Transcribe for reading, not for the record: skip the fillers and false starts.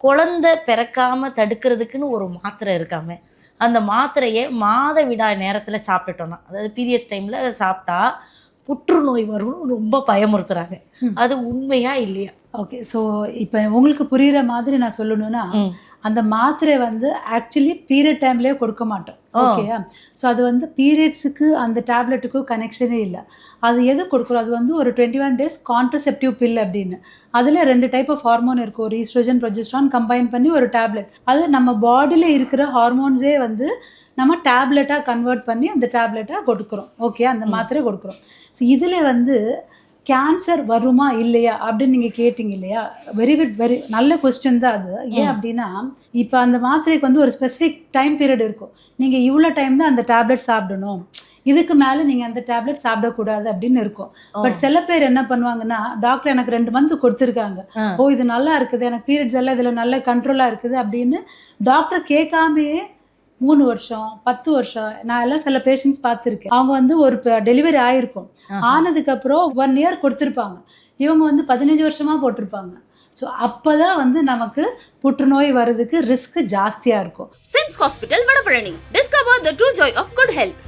குழந்தை பிறக்காம தடுக்கிறதுக்குன்னு ஒரு மாத்திரை இருக்காம, அந்த மாத்திரையை மாதவிடாய் நேரத்தில் சாப்பிட்டுட்டோம்னா, அதாவது பீரியட்ஸ் டைமில் சாப்பிட்டா புற்றுநோய் வரும்னு ரொம்ப பயமுறுத்துறாங்க. அது உண்மையா இல்லையா? ஓகே. ஸோ இப்போ உங்களுக்கு புரிகிற மாதிரி நான் சொல்லணும்னா, அந்த மாத்திரை வந்து ஆக்சுவலி பீரியட் டைம்லேயே கொடுக்க மாட்டோம். ஓகேயா? ஸோ அது வந்து பீரியட்ஸுக்கு அந்த டேப்லெட்டுக்கும் கனெக்ஷனே இல்லை. அது எது கொடுக்குறோம், அது வந்து ஒரு 21 days கான்ட்ரசெப்டிவ் பில் அப்படின்னு. அதில் 2 டைப் ஆஃப் ஹார்மோன் இருக்கும். ஒரு ஈஸ்ட்ரோஜன் ப்ரொஜெஸ்ட்ரான் கம்பைன் பண்ணி ஒரு டேப்லெட். அது நம்ம பாடியில் இருக்கிற ஹார்மோன்ஸே வந்து நம்ம டேப்லெட்டாக கன்வெர்ட் பண்ணி அந்த டேப்லெட்டாக கொடுக்குறோம். ஓகே, அந்த மாத்திரை கொடுக்குறோம். ஸோ இதில் வந்து கேன்சர் வருமா இல்லையா அப்படின்னு நீங்கள் கேட்டிங்க இல்லையா? வெரி நல்ல கொஸ்டின் தான் அது. ஏன் அப்படின்னா, இப்போ அந்த மாத்திரைக்கு வந்து ஒரு ஸ்பெசிஃபிக் டைம் பீரியட் இருக்கும். நீங்கள் இவ்வளோ டைம் தான் அந்த டேப்லெட் சாப்பிடணும், இதுக்கு மேலே நீங்கள் அந்த டேப்லெட் சாப்பிடக்கூடாது அப்படின்னு இருக்கும். பட் சில பேர் என்ன பண்ணுவாங்கன்னா, டாக்டர் எனக்கு 2 மந்த் கொடுத்துருக்காங்க, ஓ இது நல்லா இருக்குது, எனக்கு பீரியட்ஸ் எல்லாம் இதில் நல்ல கண்ட்ரோலாக இருக்குது அப்படின்னு டாக்டர் கேட்காமையே 3 வருஷம் 10 வருஷம் நான் எல்லாம் சில பேஷண்ட்ஸ் பார்த்துருக்கேன். அவங்க வந்து ஒரு டெலிவரி ஆகிருக்கும், ஆனதுக்கப்புறம் 1 year கொடுத்துருப்பாங்க. இவங்க வந்து 15 வருஷமாக போட்டிருப்பாங்க. ஸோ அப்போ தான் வந்து நமக்கு புற்றுநோய் வர்றதுக்கு ரிஸ்க் ஜாஸ்தியாக இருக்கும். SIMS hospital Vadapalani. Discover the true joy of good health.